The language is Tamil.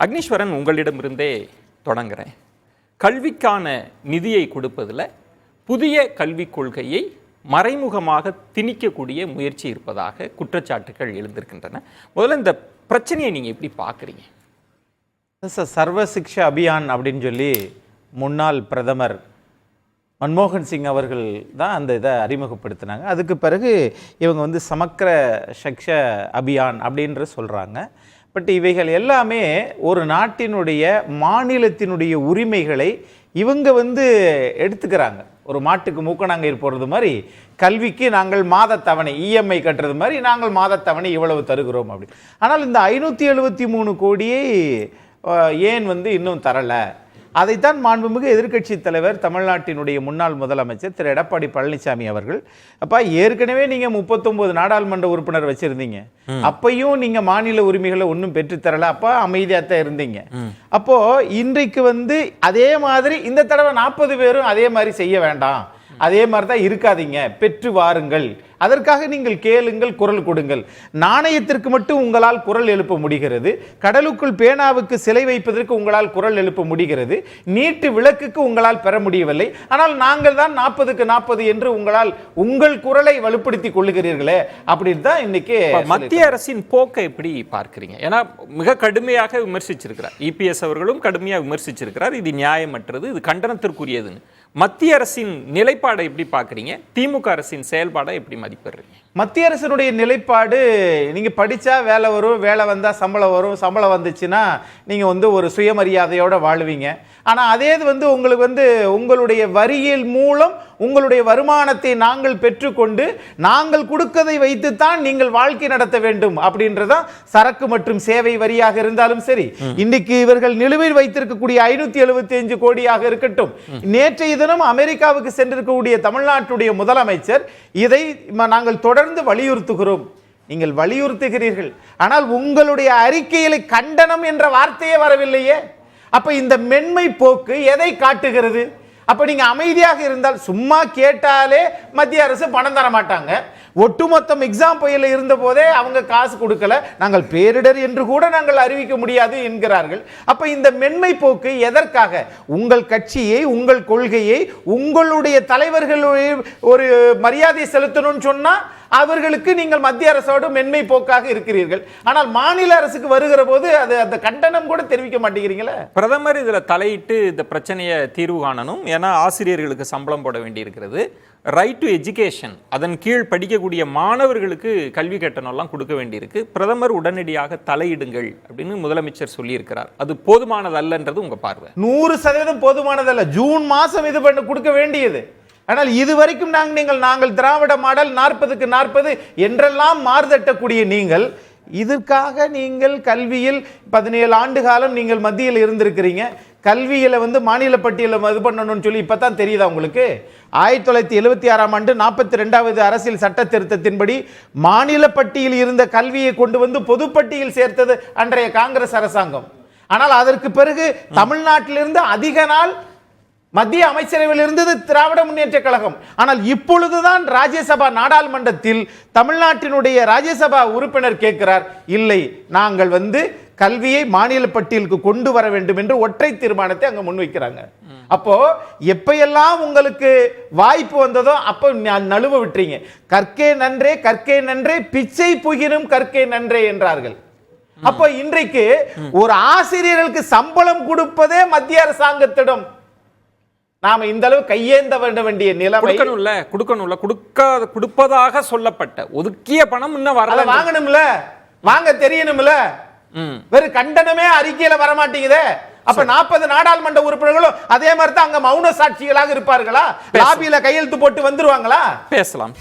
அக்னீஸ்வரன், உங்களிடமிருந்தே தொடங்குறேன். கல்விக்கான நிதியை கொடுப்பதில் புதிய கல்விக் கொள்கையை மறைமுகமாக திணிக்கக்கூடிய முயற்சி இருப்பதாக குற்றச்சாட்டுகள் எழுந்திருக்கின்றன. முதல்ல இந்த பிரச்சனையை நீங்கள் எப்படி பார்க்குறீங்க? சர்வ சிக்ஷா அபியான் அப்படின்னு சொல்லி முன்னாள் பிரதமர் மன்மோகன் சிங் அவர்கள் தான் அந்த இதை அறிமுகப்படுத்தினாங்க. அதுக்கு பிறகு இவங்க சமக்கர சிக்ஷா அபியான் அப்படின்ற சொல்கிறாங்க. பட் இவைகள் எல்லாமே ஒரு நாட்டினுடைய மாநிலத்தினுடைய உரிமைகளை இவங்க எடுத்துக்கிறாங்க. ஒரு மாட்டுக்கு மூக்கணாங்கயிறு போடுறது மாதிரி கல்விக்கு நாங்கள் மாதத்தவணை இஎம்ஐ கட்டுறது மாதிரி நாங்கள் மாதத்தவணை இவ்வளவு தருகிறோம் அப்படி. ஆனால் இந்த 573 கோடியை ஏன் இன்னும் தரலை? அதைத்தான் மாண்புமிகு எதிர்க்கட்சி தலைவர் தமிழ்நாட்டினுடைய முன்னாள் முதலமைச்சர் திரு எடப்பாடி பழனிசாமி அவர்கள், அப்பா ஏற்கனவே நீங்க 39 நாடாளுமன்ற உறுப்பினர் வச்சிருந்தீங்க, அப்பையும் நீங்க மாநில உரிமைகளை ஒன்றும் பெற்றுத்தரல, அப்பா அமைதியாத்தான் இருந்தீங்க. அப்போ இன்றைக்கு அதே மாதிரி இந்த தடவை 40 பேரும் அதே மாதிரி செய்ய வேண்டாம், அதே மாதிரி தான் இருக்காதீங்க, பெற்று வாருங்கள், அதற்காக நீங்கள் கேளுங்கள், குரல் கொடுங்கள். நாணயத்திற்கு மட்டும் உங்களால் குரல் எழுப்ப முடிகிறது, கடலுக்குள் பேனாவுக்கு சிலை வைப்பதற்கு உங்களால் குரல் எழுப்ப முடிகிறது, நீட்டு விளக்குக்கு உங்களால் பெற முடியவில்லை, ஆனால் நாங்கள் தான் 40க்கு 40 என்று உங்கள் குரலை வலுப்படுத்திக் கொள்ளுகிறீர்களே அப்படின்னு தான் இன்னைக்கு மத்திய அரசின் போக்கை எப்படி பார்க்கிறீங்க? ஏன்னா மிக கடுமையாக விமர்சிச்சிருக்கிறார் இபிஎஸ் அவர்களும், கடுமையாக விமர்சிச்சிருக்கிறார். இது நியாயமற்றது, இது கண்டனத்திற்குரியதுன்னு. மத்திய அரசின் நிலைப்பாடை எப்படி பார்க்குறீங்க? திமுக அரசின் செயல்பாடை எப்படி மதிப்பிடுறீங்க? மத்திய அரசினுடைய நிலைப்பாடு, நீங்க படிச்சா வேலை வரும், வேலை வந்தா சம்பளம் வரும், சம்பளம் வந்துச்சுன்னா நீங்க ஒரு சுயமரியாதையோட வாழ்வீங்க. ஆனா அதே உங்களுக்கு உங்களுடைய வரியில் மூலம் உங்களுடைய வருமானத்தை நாங்கள் பெற்றுக்கொண்டு நாங்கள் கொடுக்கதை வைத்துத்தான் நீங்கள் வாழ்க்கை நடத்த வேண்டும் அப்படின்றதான் சரக்கு மற்றும் சேவை வரியாக இருந்தாலும் சரி, இன்னைக்கு இவர்கள் நிலுவையில் வைத்திருக்கக்கூடிய 575 கோடியாக இருக்கட்டும், நேற்றைய தினம் அமெரிக்காவுக்கு சென்றிருக்கக்கூடிய தமிழ்நாட்டுடைய முதலமைச்சர் இதை நாங்கள் தொடர்ந்து வலியுறுத்துகிறோம். நீங்கள் வலியுறுத்துகிறீர்கள், ஆனால் உங்களுடைய அறிக்கையில கண்டனம் என்ற வார்த்தையே வரவில்லையே. அப்ப இந்த மென்மை போக்கு எதை காட்டுகிறது? அப்ப நீங்க அமைதியாக இருந்தால், சும்மா கேட்டாலே மத்திய அரசு பணம் தர மாட்டாங்க, ஒட்டுமொத்தம் எக்ஸாம் புயல இருந்த போதே அவங்க காசு கொடுக்கல, நாங்கள் பேரிடர் என்று கூட நாங்கள் அறிவிக்க முடியாது என்கிறார்கள். அப்ப இந்த மென்மை போக்கு எதற்காக? உங்கள் கட்சியை, உங்கள் கொள்கையை, உங்களுடைய தலைவர்களுடைய ஒரு மரியாதை செலுத்தணும்னு சொன்னா அவர்களுக்கு நீங்கள் மத்திய அரசோடு மென்மை போக்காக இருக்கிறீர்கள். ஆனால் மாநில அரசுக்கு வருகிற போது அது அந்த கண்டனம் கூட தெரிவிக்க மாட்டேங்கிறீங்களே. பிரதமர் இதுல தலையிட்டு இந்த பிரச்சனையை தீர்வு காணணும். ஏன்னா ஆசிரியர்களுக்கு சம்பளம் போட வேண்டி இருக்கிறது. ரைட் டு எஜுகேஷன், அதன் கீழ் படிக்கக்கூடிய மாணவர்களுக்கு கல்வி கட்டணம்லாம் கொடுக்க வேண்டியிருக்கு. பிரதமர் உடனடியாக தலையிடுங்கள் அப்படின்னு முதலமைச்சர் சொல்லியிருக்கிறார். அது போதுமானதல்லன்றது உங்க பார்வை? 100% போதுமானதல்ல. ஜூன் மாசம் இது கொடுக்க வேண்டியது. ஆனால் இதுவரைக்கும் நாங்கள் திராவிட மாடல் 40க்கு 40 என்றெல்லாம் மாறுதட்டக்கூடிய நீங்கள், இதற்காக நீங்கள் கல்வியில் 17 ஆண்டு காலம் நீங்கள் மத்தியில் இருந்திருக்கிறீங்க. கல்வியில மாநில பட்டியல இது பண்ணணும்னு சொல்லி இப்பதான் தெரியுதா உங்களுக்கு? 1976ஆம் ஆண்டு 42வது அரசியல் சட்ட திருத்தத்தின்படி மாநில பட்டியலில் இருந்த கல்வியை கொண்டு பொதுப்பட்டியல் சேர்த்தது அன்றைய காங்கிரஸ் அரசாங்கம். ஆனால் அதற்கு பிறகு தமிழ்நாட்டிலிருந்து அதிக நாள் மத்திய அமைச்சரவையில் இருந்தது திராவிட முன்னேற்ற கழகம். ஆனால் இப்பொழுதுதான் ராஜ்யசபா நாடாளுமன்றத்தில் தமிழ்நாட்டினுடைய ராஜ்யசபா உறுப்பினர் கேட்கிறார், இல்லை நாங்கள் கல்வியை மாநில பட்டியலுக்கு கொண்டு வர வேண்டும் என்று ஒற்றை தீர்மானத்தை அங்க முன்வைக்கிறாங்க. அப்போ எப்பையெல்லாம் உங்களுக்கு வாய்ப்பு வந்ததோ அப்ப நழுவ விட்டுறீங்க. கற்கே நன்றே, கற்கே நன்றே, பிச்சை புகினும் கற்கே நன்றே என்றார்கள். அப்போ இன்றைக்கு ஒரு ஆசிரியர்களுக்கு சம்பளம் கொடுப்பதே மத்திய அரசாங்கத்திடம் நாம இந்த அளவு கையேந்த வேண்டிய நிலைமை. கொடுப்பதாக சொல்லப்பட்ட ஒதுக்கிய பணம் இன்னும் வரல, வாங்கணும்ல, வாங்க தெரியணும்ல. வெறும் கண்டனமே அறிக்கையில வரமாட்டேங்குதே. அப்ப 40 நாடாளுமன்ற உறுப்பினர்களும் அதே மாதிரி தான் அங்க மௌன சாட்சிகளாக இருப்பார்களா? லாபியில கையெழுத்து போட்டு வந்துருவாங்களா? பேசலாம்.